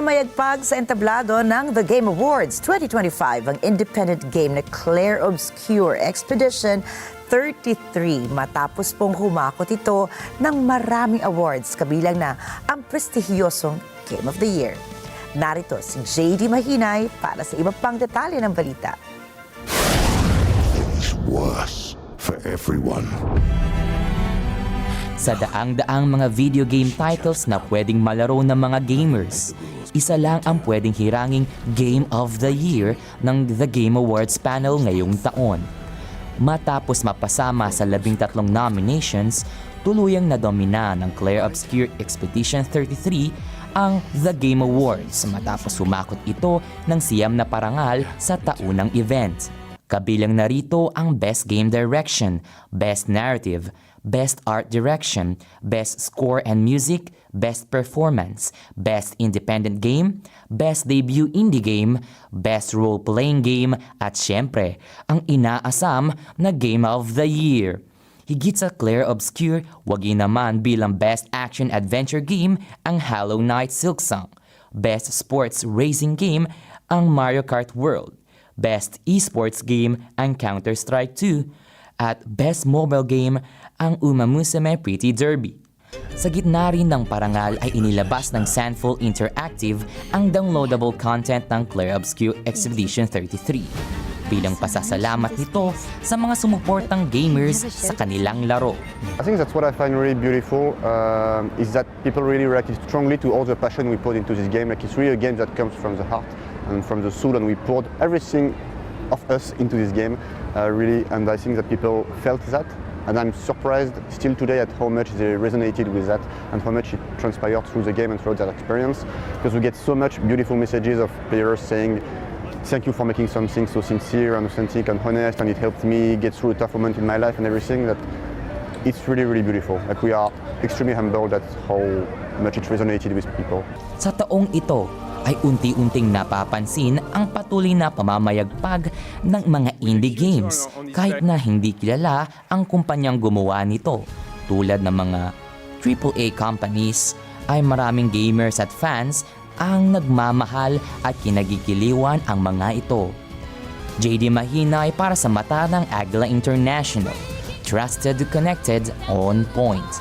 Namamayagpag sa entablado ng The Game Awards 2025 ang independent game na Clair Obscur Expedition 33 matapos pong humakot ito ng maraming awards kabilang na ang prestihiyosong Game of the Year. Narito si JD Mahinay para sa iba pang detalye ng balita. It's worse for everyone. Sa daang-daang mga video game titles na pwedeng malaro ng mga gamers, isa lang ang pwedeng hiranging Game of the Year ng The Game Awards panel ngayong taon. Matapos mapasama sa 13 nominations, tuluyang nadomina ng Clair Obscur Expedition 33 ang The Game Awards matapos sumakot ito ng 9 na parangal sa taunang event. Kabilang narito ang Best Game Direction, Best Narrative, Best Art Direction, Best Score and Music, Best Performance, Best Independent Game, Best Debut Indie Game, Best Role-Playing Game at syempre, ang inaasam na Game of the Year. Higit sa Clair Obscur, wagi naman bilang Best Action Adventure Game ang Hollow Knight Silksong, Best Sports Racing Game ang Mario Kart World, Best Esports Game ang Counter-Strike 2, at Best Mobile Game ang Uma Musume Pretty Derby. Sa gitna rin ng parangal ay inilabas ng Sandful Interactive ang downloadable content ng Clair Obscur Expedition 33 bilang pasasalamat nito sa mga sumuportang gamers sa kanilang laro. I think that's what I find really beautiful is that people really reacted strongly to all the passion we put into this game. Like it's really a game that comes from the heart and from the soul, and we poured everything of us into this game, really, and I think that people felt that. And I'm surprised still today at how much they resonated with that and how much it transpired through the game and throughout that experience. Because we get so much beautiful messages of players saying, thank you for making something so sincere and authentic and honest, and it helped me get through a tough moment in my life and everything. That it's really, really beautiful. Like we are extremely humbled at how much it resonated with people. Sa taong ito, ay unti-unting napapansin ang patuloy na pamamayagpag ng mga indie games kahit na hindi kilala ang kumpanyang gumawa nito. Tulad ng mga AAA companies ay maraming gamers at fans ang nagmamahal at kinagigiliwan ang mga ito. JD Mahinay para sa mata ng Agla International. Trusted, connected, on point.